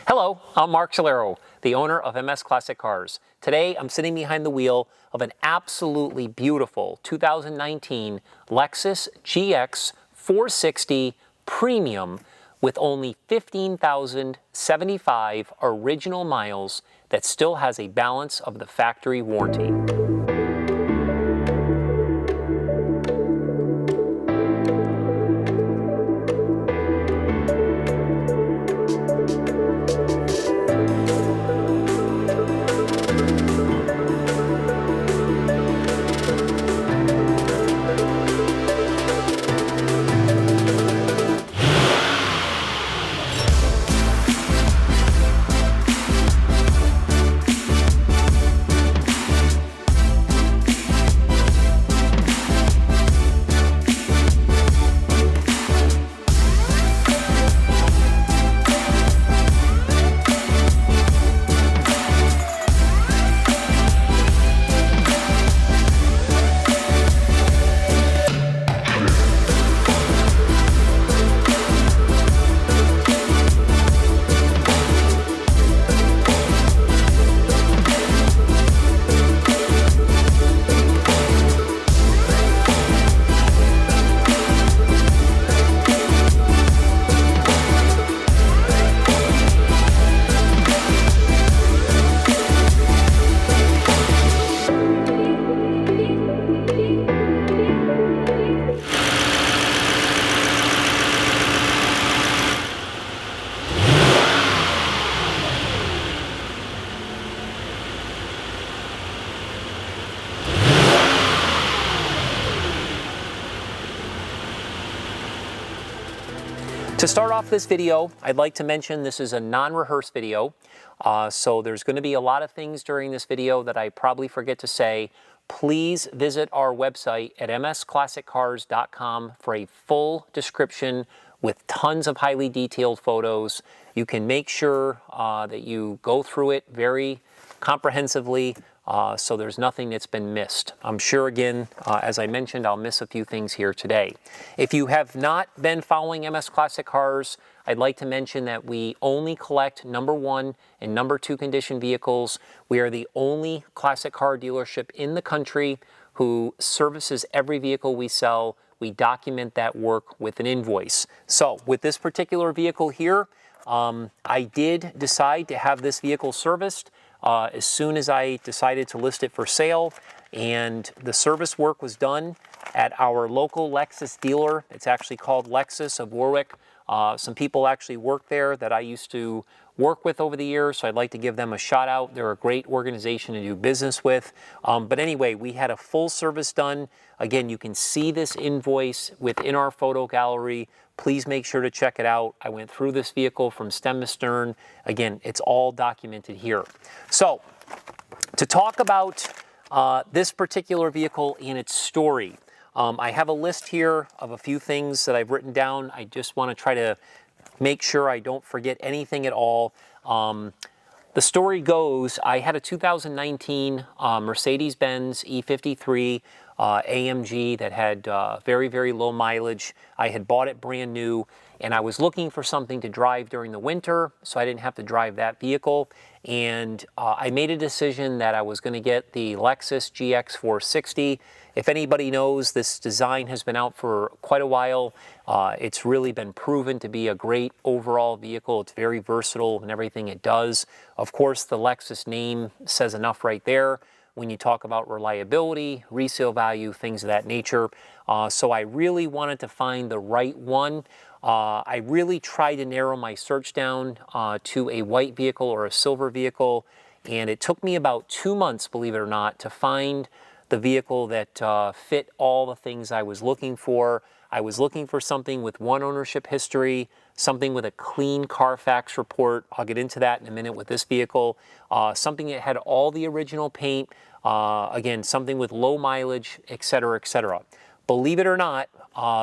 Hello, I'm Marc Schiliro, the owner of MS Classic Cars. Today, I'm sitting behind the wheel of an absolutely beautiful 2019 Lexus GX460 Premium with only 15,075 original miles that still has a balance of the factory warranty. To start off this video, I'd like to mention this is a non-rehearsed video, so there's going to be a lot of things during this video that I probably forget to say. Please visit our website at msclassiccars.com for a full description with tons of highly detailed photos. You can make sure that you go through it very comprehensively, so there's nothing that's been missed. I'm sure, again, as I mentioned, I'll miss a few things here today. If you have not been following MS Classic Cars, I'd like to mention that we only collect #1 and #2 condition vehicles. We are the only classic car dealership in the country who services every vehicle we sell. We document that work with an invoice. So with this particular vehicle here, I did decide to have this vehicle serviced as soon as I decided to list it for sale, and the service work was done at our local Lexus dealer. It's actually called Lexus of Warwick. Some people actually work there that I used to work with over the years, so I'd like to give them a shout out. They're a great organization to do business with. But anyway, we had a full service done. Again, you can see this invoice within our photo gallery. Please make sure to check it out. I went through this vehicle from stem to stern. Again, it's all documented here. So, to talk about this particular vehicle and its story, I have a list here of a few things that I've written down. I just want to try to make sure I don't forget anything at all. The story goes, I had a 2019 Mercedes-Benz E53 AMG that had very, very low mileage. I had bought it brand new, and I was looking for something to drive during the winter, so I didn't have to drive that vehicle. And I made a decision that I was going to get the Lexus GX460. If anybody knows, this design has been out for quite a while. It's really been proven to be a great overall vehicle. It's very versatile in everything it does. Of course, the Lexus name says enough right there when you talk about reliability, resale value, things of that nature. So I really wanted to find the right one. I really tried to narrow my search down to a white vehicle or a silver vehicle, and it took me about 2 months, believe it or not, to find the vehicle that fit all the things I was looking for. I was looking for something with 1 ownership history, something with a clean Carfax report. I'll get into that in a minute with this vehicle. Something that had all the original paint. Again, something with low mileage, etc., etc. Believe it or not,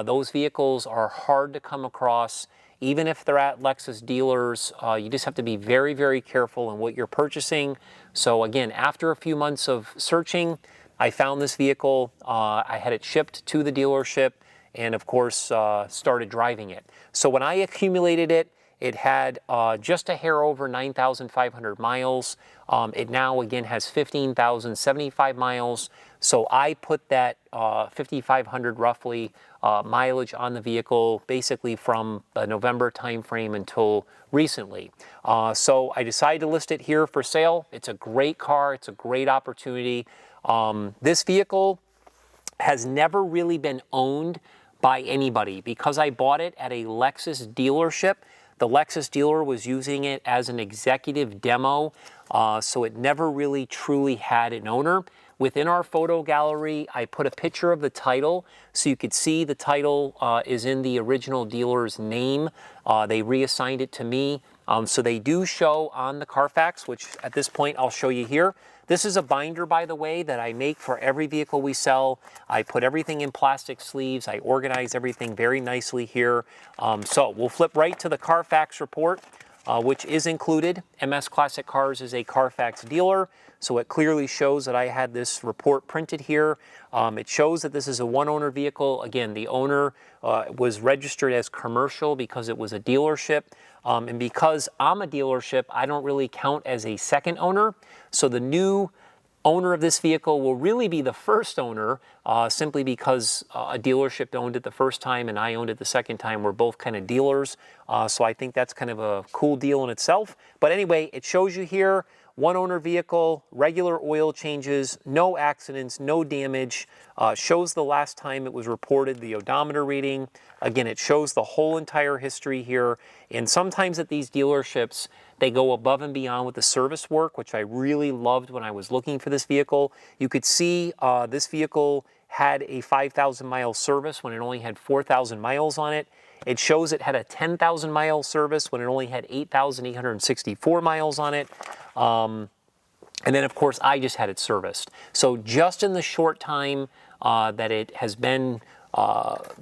those vehicles are hard to come across. Even if they're at Lexus dealers, you just have to be very, very careful in what you're purchasing. So again, after a few months of searching, I found this vehicle. I had it shipped to the dealership and of course started driving it. So when I accumulated it, it had just a hair over 9,500 miles. It now, again, has 15,075 miles. So I put that 5,500 roughly mileage on the vehicle basically from the November timeframe until recently. So I decided to list it here for sale. It's a great car. It's a great opportunity. This vehicle has never really been owned by anybody because I bought it at a Lexus dealership. The Lexus dealer was using it as an executive demo, so it never really truly had an owner. Within our photo gallery, I put a picture of the title so you could see the title is in the original dealer's name. They reassigned it to me. So they do show on the Carfax, which at this point I'll show you here. This is a binder, by the way, that I make for every vehicle we sell. I put everything in plastic sleeves. I organize everything very nicely here. So we'll flip right to the Carfax report, which is included. MS Classic Cars is a Carfax dealer, so it clearly shows that I had this report printed here. It shows that this is a one-owner vehicle. Again, the owner was registered as commercial because it was a dealership. And because I'm a dealership, I don't really count as a second owner. So the new owner of this vehicle will really be the first owner, simply because a dealership owned it the first time and I owned it the second time. We're both kind of dealers. So I think that's kind of a cool deal in itself. But anyway, it shows you here, one owner vehicle, regular oil changes, no accidents, no damage, shows the last time it was reported, the odometer reading. Again, it shows the whole entire history here. And sometimes at these dealerships, they go above and beyond with the service work, which I really loved when I was looking for this vehicle. You could see this vehicle had a 5,000 mile service when it only had 4,000 miles on it. It shows it had a 10,000 mile service when it only had 8,864 miles on it. And then, of course, I just had it serviced. So just in the short time that it has been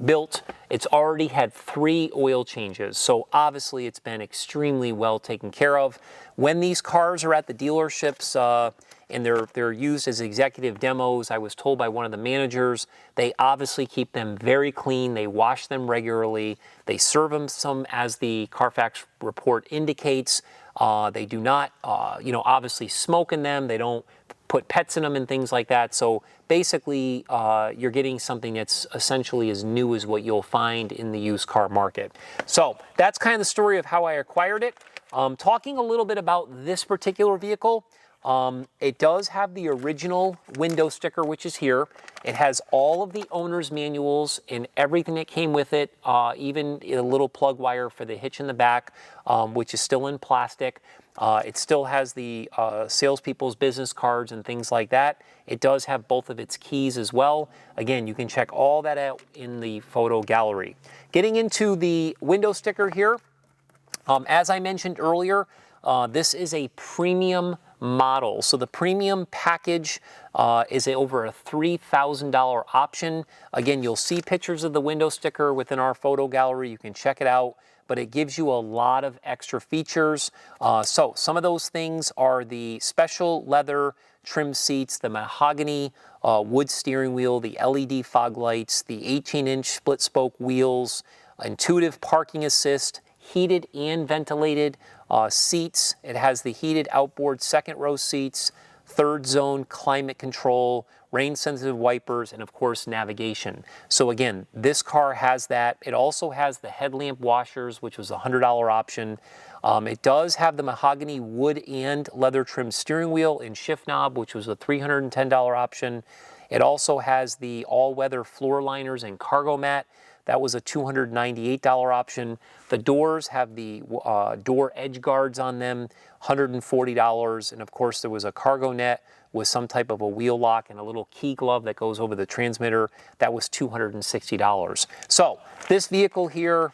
built, it's already had 3 oil changes. So obviously it's been extremely well taken care of. When these cars are at the dealerships and they're used as executive demos, I was told by one of the managers, they obviously keep them very clean. They wash them regularly. They serve them some, as the Carfax report indicates. They do not, obviously smoke in them. They don't put pets in them and things like that. So basically, you're getting something that's essentially as new as what you'll find in the used car market. So that's kind of the story of how I acquired it. Talking a little bit about this particular vehicle, it does have the original window sticker, which is here. It has all of the owner's manuals and everything that came with it, even a little plug wire for the hitch in the back, which is still in plastic. It still has the salespeople's business cards and things like that. It does have both of its keys as well. Again, you can check all that out in the photo gallery. Getting into the window sticker here, as I mentioned earlier, this is a premium model. So the premium package is over a $3,000 option. Again, you'll see pictures of the window sticker within our photo gallery. You can check it out, but it gives you a lot of extra features. So some of those things are the special leather trim seats, the mahogany wood steering wheel, the LED fog lights, the 18-inch split spoke wheels, intuitive parking assist, heated and ventilated seats. It has the heated outboard second row seats, third zone climate control, rain sensitive wipers, and of course navigation. So again, this car has that. It also has the headlamp washers, which was a $100 option. It does have the mahogany wood and leather trimmed steering wheel and shift knob, which was a $310 option. It also has the all-weather floor liners and cargo mat. That was a $298 option. The doors have the door edge guards on them, $140. And of course, there was a cargo net with some type of a wheel lock and a little key glove that goes over the transmitter. That was $260. So this vehicle here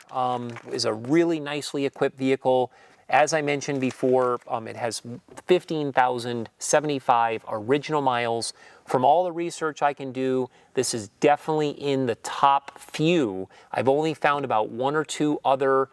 is a really nicely equipped vehicle. As I mentioned before, it has 15,075 original miles. From all the research I can do, this is definitely in the top few. I've only found about 1 or 2 other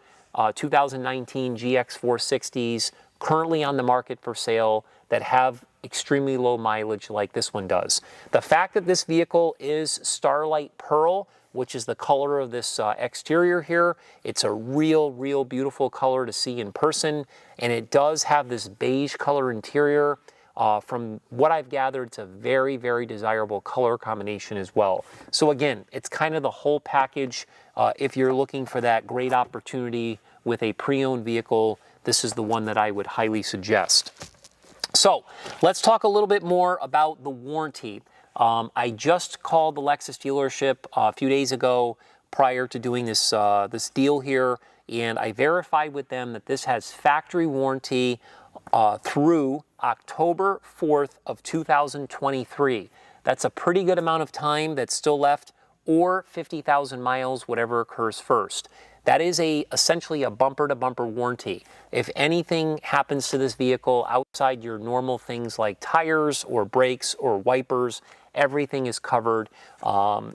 2019 GX460s currently on the market for sale that have extremely low mileage like this one does. The fact that this vehicle is Starlight Pearl which is the color of this exterior here. It's a real beautiful color to see in person, and it does have this beige color interior. From what I've gathered, it's a very desirable color combination as well. So again, it's kind of the whole package. If you're looking for that great opportunity with a pre-owned vehicle, this is the one that I would highly suggest. So let's talk a little bit more about the warranty. I just called the Lexus dealership a few days ago prior to doing this, this deal here, and I verified with them that this has factory warranty through October 4th of 2023. That's a pretty good amount of time that's still left, or 50,000 miles, whatever occurs first. That is essentially a bumper-to-bumper warranty. If anything happens to this vehicle outside your normal things like tires or brakes or wipers, everything is covered.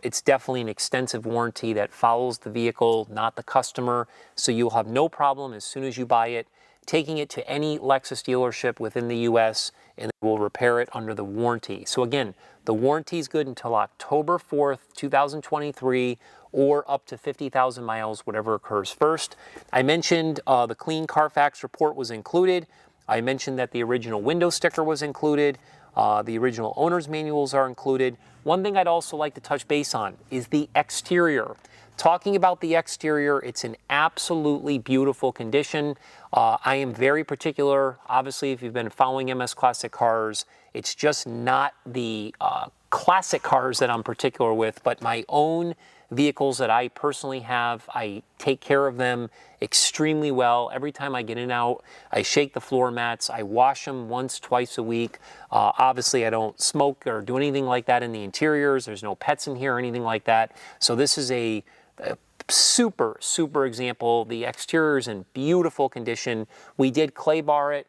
It's definitely an extensive warranty that follows the vehicle, not the customer. So you'll have no problem as soon as you buy it taking it to any Lexus dealership within the US, and they will repair it under the warranty. So again, the warranty is good until October 4th, 2023, or up to 50,000 miles, whatever occurs first. I mentioned the clean Carfax report was included. I mentioned that the original window sticker was included. The original owner's manuals are included. One thing I'd also like to touch base on is the exterior. Talking about the exterior, it's in absolutely beautiful condition. I am very particular. Obviously, if you've been following MS Classic Cars, it's just not the classic cars that I'm particular with, but my own vehicles that I personally have, I take care of them extremely well. Every time I get in and out, I shake the floor mats. I wash them once, twice a week. Obviously, I don't smoke or do anything like that in the interiors. There's no pets in here or anything like that. So this is a super example. The exterior is in beautiful condition. We did clay bar it.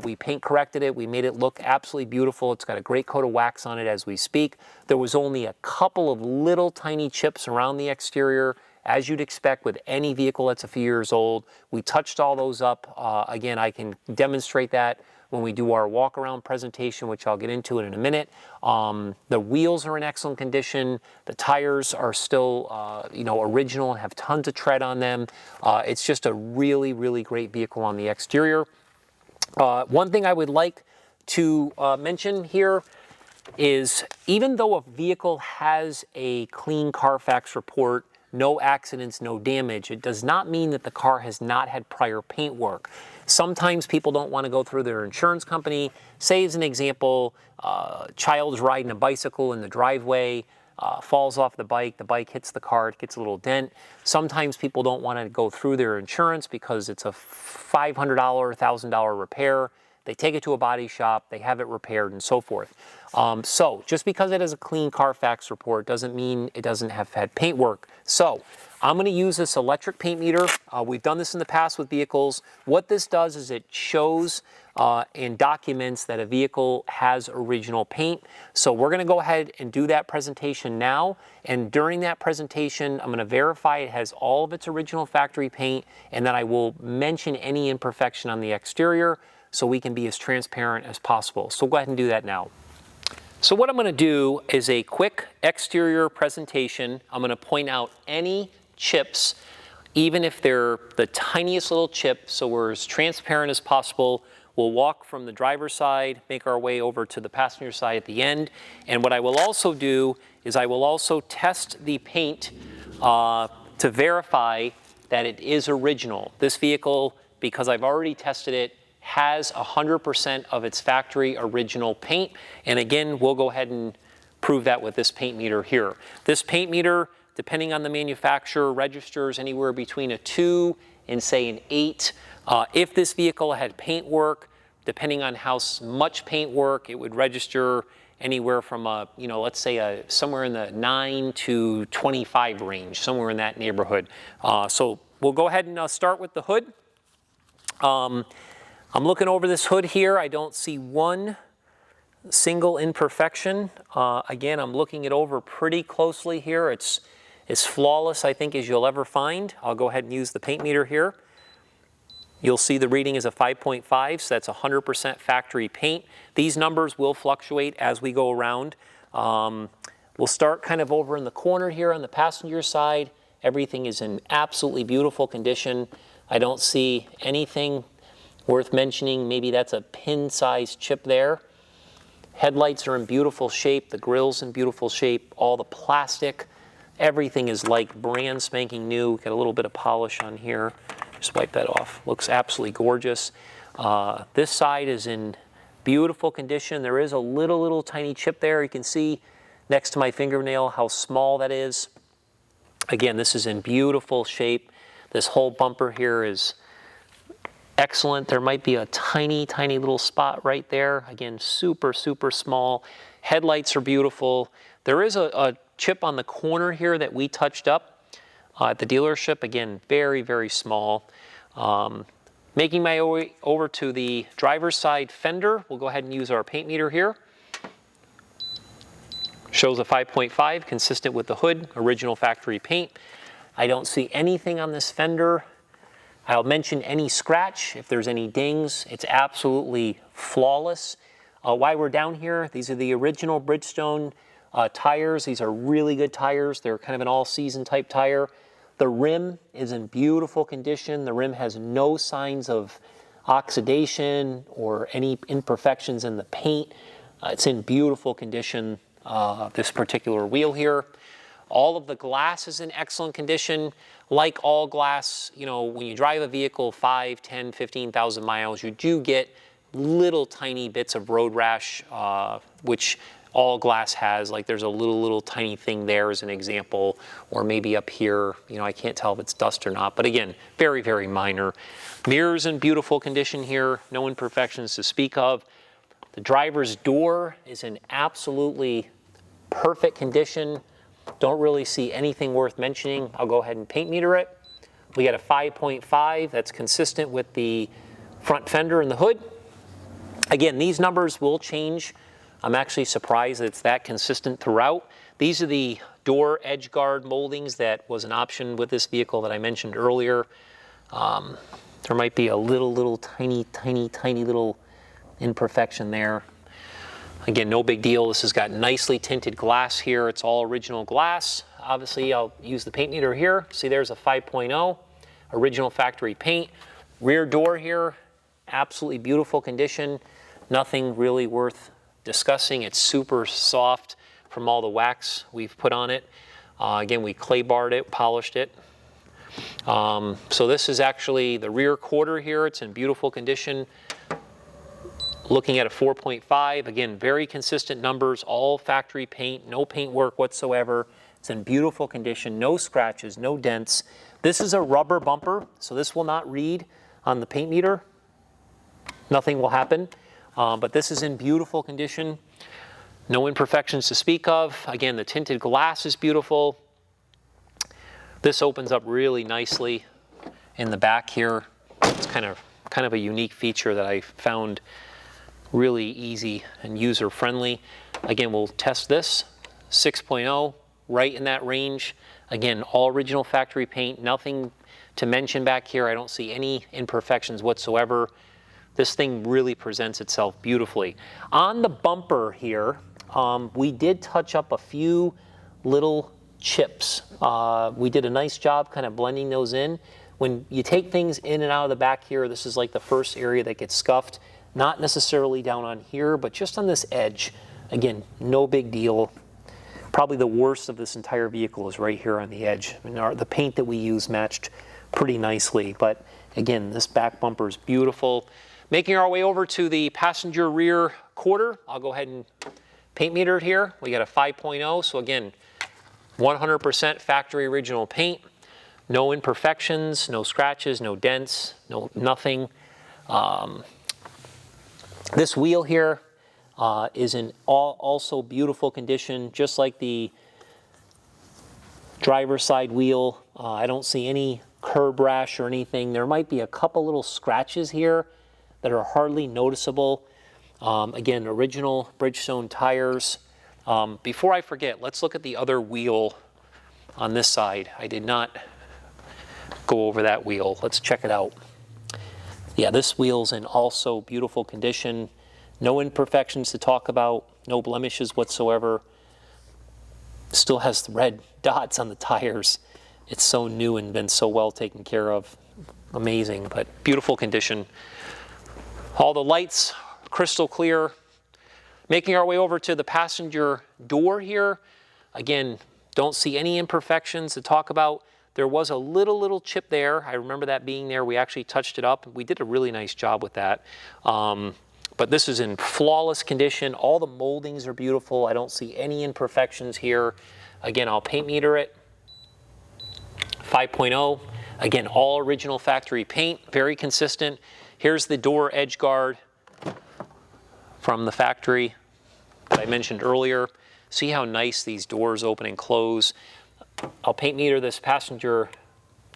We paint corrected it. We made it look absolutely beautiful. It's got a great coat of wax on it as we speak. There was only a couple of little tiny chips around the exterior, as you'd expect with any vehicle that's a few years old. We touched all those up. Again, I can demonstrate that when we do our walk around presentation, which I'll get into in a minute. The wheels are in excellent condition. The tires are still, original and have tons of tread on them. It's just a really great vehicle on the exterior. One thing I would like to mention here is, even though a vehicle has a clean Carfax report, no accidents, no damage, it does not mean that the car has not had prior paint work. Sometimes people don't want to go through their insurance company. Say, as an example, child's riding a bicycle in the driveway, falls off the bike hits the car, it gets a little dent. Sometimes people don't want to go through their insurance because it's a $500, $1,000 repair. They take it to a body shop, they have it repaired, and so forth. So just because it has a clean Carfax report doesn't mean it doesn't have had paint work. So I'm going to use this electric paint meter. We've done this in the past with vehicles. What this does is it shows and documents that a vehicle has original paint. So we're going to go ahead and do that presentation now. And during that presentation, I'm going to verify it has all of its original factory paint, and then I will mention any imperfection on the exterior so we can be as transparent as possible. So go ahead and do that now. So what I'm going to do is a quick exterior presentation. I'm going to point out any chips, even if they're the tiniest little chip, so we're as transparent as possible. We'll walk from the driver's side, make our way over to the passenger side at the end. And what I will also do is I will also test the paint to verify that it is original. This vehicle, because I've already tested it, has 100% of its factory original paint. And again, we'll go ahead and prove that with this paint meter here. This paint meter, depending on the manufacturer, registers anywhere between a 2 and say an 8. If this vehicle had paint work, depending on how much paint work, it would register anywhere from a, let's say somewhere in the 9 to 25 range, somewhere in that neighborhood. So we'll go ahead and start with the hood. I'm looking over this hood here. I don't see one single imperfection. Again, I'm looking it over pretty closely here. It's as flawless, I think, as you'll ever find. I'll go ahead and use the paint meter here. You'll see the reading is a 5.5, so that's 100% factory paint. These numbers will fluctuate as we go around. We'll start kind of over in the corner here on the passenger side. Everything is in absolutely beautiful condition. I don't see anything worth mentioning. Maybe that's a pin-sized chip there. Headlights are in beautiful shape. The grill's in beautiful shape. All the plastic, everything is like brand spanking new. Got a little bit of polish on here. Just wipe that off. Looks absolutely gorgeous. This side is in beautiful condition. There is a little tiny chip there. You can see next to my fingernail how small that is. Again, this is in beautiful shape. This whole bumper here is excellent. There might be a tiny little spot right there. Again, super small. Headlights are beautiful. There is a chip on the corner here that we touched up at the dealership. Again, very small. Making my way over to the driver's side fender. We'll go ahead and use our paint meter here. Shows a 5.5, consistent with the hood, original factory paint. I don't see anything on this fender. I'll mention any scratch, if there's any dings. It's absolutely flawless. While we're down here, these are the original Bridgestone tires. These are really good tires. They're kind of an all-season type tire. The rim is in beautiful condition. The rim has no signs of oxidation or any imperfections in the paint. It's in beautiful condition, this particular wheel here. All of the glass is in excellent condition. Like all glass, you know, when you drive a vehicle 5, 10, 15,000 miles, you do get little tiny bits of road rash, which all glass has. Like there's a little tiny thing there as an example, or maybe up here, you know, I can't tell if it's dust or not, but again, very minor. Mirrors in beautiful condition here, no imperfections to speak of. The driver's door is in absolutely perfect condition. Don't really see anything worth mentioning. I'll go ahead and paint meter it. We got a 5.5 that's consistent with the front fender and the hood. Again, these numbers will change. I'm actually surprised that it's that consistent throughout. These are the door edge guard moldings that was an option with this vehicle that I mentioned earlier. There might be a little tiny little imperfection there. Again, no big deal. This has got nicely tinted glass here. It's all original glass. Obviously, I'll use the paint meter here. See, there's a 5.0, original factory paint. Rear door here, absolutely beautiful condition. Nothing really worth discussing. It's super soft from all the wax we've put on it. Again, we clay barred it, polished it. So this is actually the rear quarter here. It's in beautiful condition. Looking at a 4.5, again, very consistent numbers, all factory paint, no paint work whatsoever. It's in beautiful condition, no scratches, no dents. This is a rubber bumper, so this will not read on the paint meter. Nothing will happen, but this is in beautiful condition. No imperfections to speak of. Again, the tinted glass is beautiful. This opens up really nicely in the back here. It's kind of a unique feature that I found really easy and user friendly. Again, we'll test this 6.0, right in that range. Again, all original factory paint, nothing to mention back here. I don't see any imperfections whatsoever. This thing really presents itself beautifully. On the bumper here, we did touch up a few little chips. We did a nice job kind of blending those in. When you take things in and out of the back here, this is like the first area that gets scuffed. Not necessarily down on here, but just on this edge. Again, no big deal. Probably the worst of this entire vehicle is right here on the edge. I mean, the paint that we use matched pretty nicely, but again, this back bumper is beautiful. Making our way over to the passenger rear quarter, I'll go ahead and paint meter it here. We got a 5.0, so again, 100% factory original paint. No imperfections, no scratches, no dents, nothing. This wheel here is in also beautiful condition, just like the driver's side wheel. I don't see any curb rash or anything. There might be a couple little scratches here that are hardly noticeable. Again, original Bridgestone tires. Before I forget, let's look at the other wheel on this side. I did not go over that wheel. Let's check it out. Yeah, this wheel's in also beautiful condition. No imperfections to talk about, no blemishes whatsoever. Still has the red dots on the tires. It's so new and been so well taken care of. Amazing, but beautiful condition. All the lights crystal clear. Making our way over to the passenger door here. Again, don't see any imperfections to talk about. There was a little chip there. I remember that being there. We actually touched it up. We did a really nice job with that. But this is in flawless condition. All the moldings are beautiful. I don't see any imperfections here. Again, I'll paint meter it. 5.0. Again, all original factory paint, very consistent. Here's the door edge guard from the factory that I mentioned earlier. See how nice these doors open and close. I'll paint meter this passenger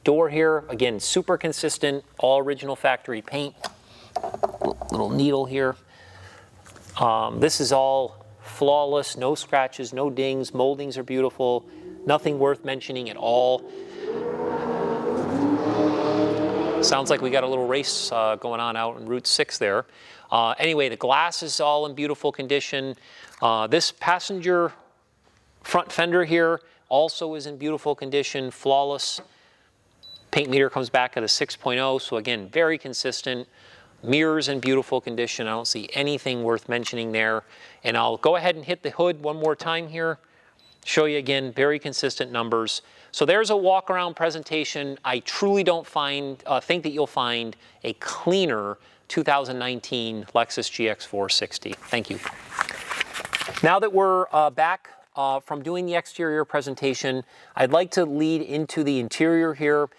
door here. Again, super consistent, all original factory paint. Little needle here. This is all flawless, no scratches, no dings. Moldings are beautiful. Nothing worth mentioning at all. Sounds like we got a little race going on out on Route 6 there. Anyway, the glass is all in beautiful condition. This passenger front fender here also is in beautiful condition, flawless. Paint meter comes back at a 6.0, so again, very consistent. Mirrors in beautiful condition. I don't see anything worth mentioning there. And I'll go ahead and hit the hood one more time here. Show you again, very consistent numbers. So there's a walk around presentation. I truly don't think that you'll find a cleaner 2019 Lexus GX460. Thank you. Now that we're back from doing the exterior presentation, I'd like to lead into the interior here.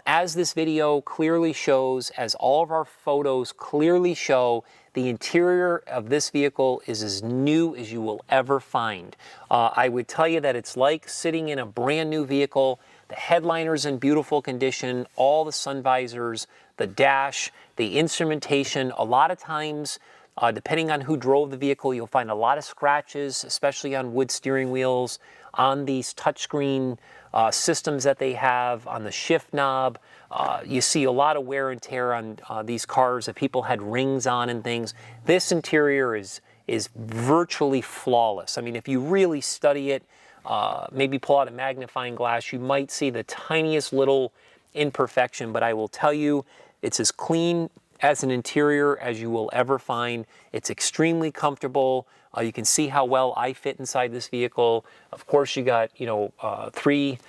As this video clearly shows, as all of our photos clearly show, the interior of this vehicle is as new as you will ever find. I would tell you that it's like sitting in a brand new vehicle. The headliner's in beautiful condition, all the sun visors, the dash, the instrumentation. A lot of times, depending on who drove the vehicle, you'll find a lot of scratches, especially on wood steering wheels, on these touchscreen systems that they have, on the shift knob. You see a lot of wear and tear on these cars that people had rings on and things. This interior is virtually flawless. I mean, if you really study it, maybe pull out a magnifying glass, you might see the tiniest little imperfection, but I will tell you, it's as clean as an interior as you will ever find. It's extremely comfortable. You can see how well I fit inside this vehicle. Of course, you got, 3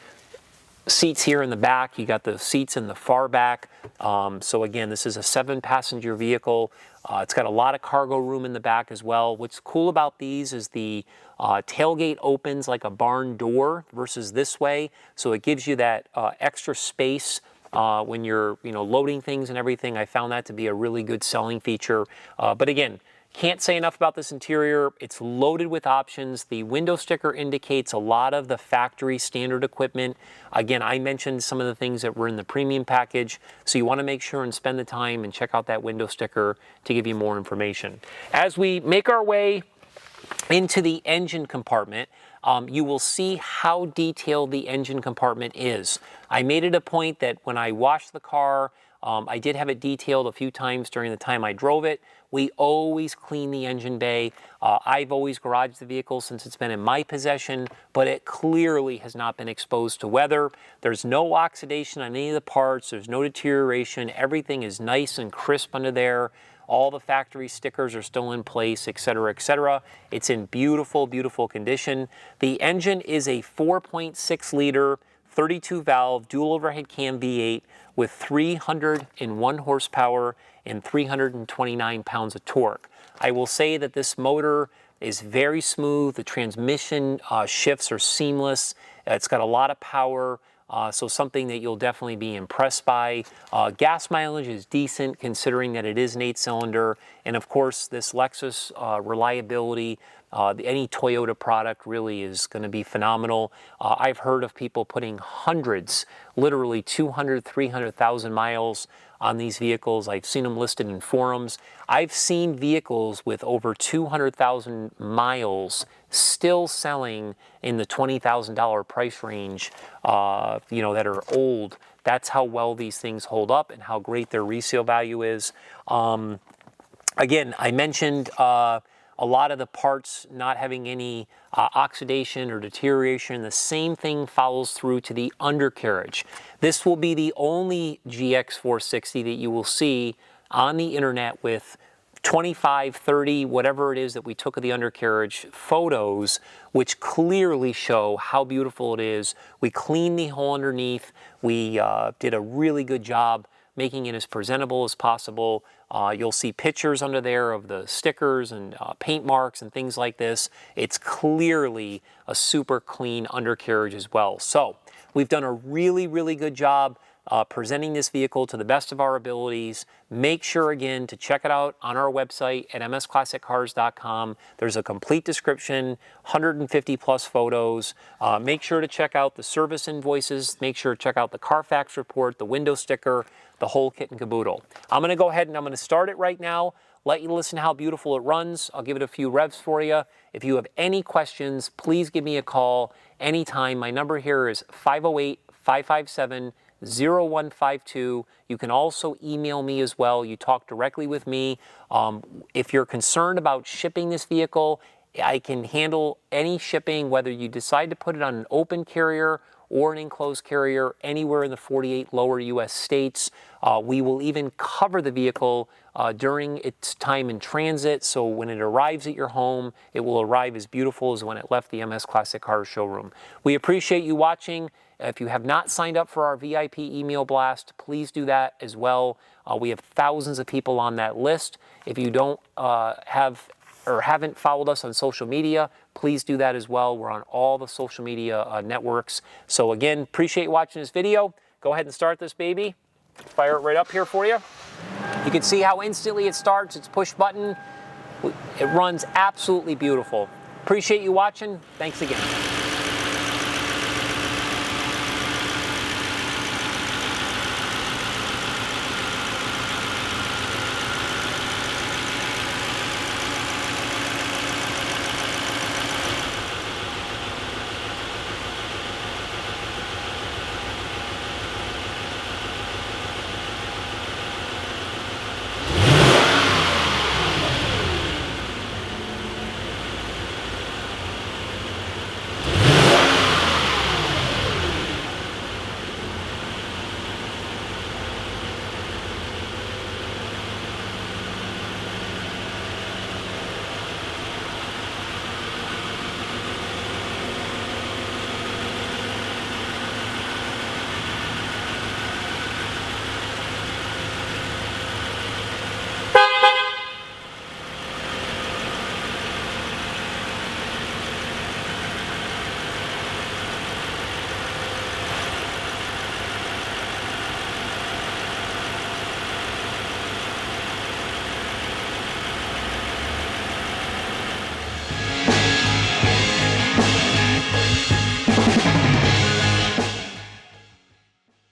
seats here in the back. You got the seats in the far back. So again, this is a 7-passenger vehicle. It's got a lot of cargo room in the back as well. What's cool about these is the tailgate opens like a barn door versus this way. So it gives you that extra space when you're loading things and everything. I found that to be a really good selling feature. But again, can't say enough about this interior. It's loaded with options. The window sticker indicates a lot of the factory standard equipment. Again, I mentioned some of the things that were in the premium package, so you want to make sure and spend the time and check out that window sticker to give you more information. As we make our way into the engine compartment, you will see how detailed the engine compartment is. I made it a point that when I washed the car, I did have it detailed a few times during the time I drove it. We always clean the engine bay. I've always garaged the vehicle since it's been in my possession, but it clearly has not been exposed to weather. There's no oxidation on any of the parts. There's no deterioration. Everything is nice and crisp under there. All the factory stickers are still in place, etc., etc. It's in beautiful, beautiful condition. The engine is a 4.6 liter, 32 valve, dual overhead cam V8 with 301 horsepower and 329 pounds of torque. I will say that this motor is very smooth. The transmission shifts are seamless. It's got a lot of power. So something that you'll definitely be impressed by. Gas mileage is decent considering that it is an 8-cylinder. And of course, this Lexus reliability, any Toyota product really is going to be phenomenal. I've heard of people putting hundreds, literally 200, 300,000 miles on these vehicles. I've seen them listed in forums. I've seen vehicles with over 200,000 miles still selling in the $20,000 price range, that are old. That's how well these things hold up and how great their resale value is. Again, I mentioned a lot of the parts not having any oxidation or deterioration. The same thing follows through to the undercarriage. This will be the only GX460 that you will see on the internet with 25, 30, whatever it is that we took of the undercarriage photos, which clearly show how beautiful it is. We cleaned the hole underneath. We did a really good job making it as presentable as possible. You'll see pictures under there of the stickers and paint marks and things like this. It's clearly a super clean undercarriage as well. So we've done a really, really good job presenting this vehicle to the best of our abilities. Make sure again to check it out on our website at msclassiccars.com. There's a complete description, 150 plus photos. Make sure to check out the service invoices. Make sure to check out the Carfax report, the window sticker, the whole kit and caboodle. I'm going to go ahead and I'm going to start it right now. Let you listen to how beautiful it runs. I'll give it a few revs for you. If you have any questions, please give me a call anytime. My number here is 508-557-0152. You can also email me as well. You talk directly with me. If you're concerned about shipping this vehicle, I can handle any shipping, whether you decide to put it on an open carrier or an enclosed carrier anywhere in the 48 lower U.S. states. We will even cover the vehicle during its time in transit, so when it arrives at your home, it will arrive as beautiful as when it left the MS Classic Cars showroom. We appreciate you watching. If you have not signed up for our VIP email blast, please do that as well. We have thousands of people on that list. If you don't haven't followed us on social media, please do that as well. We're on all the social media networks. So again, appreciate you watching this video. Go ahead and start this baby. Fire it right up here for you. You can see how instantly it starts. It's push button. It runs absolutely beautiful. Appreciate you watching. Thanks again.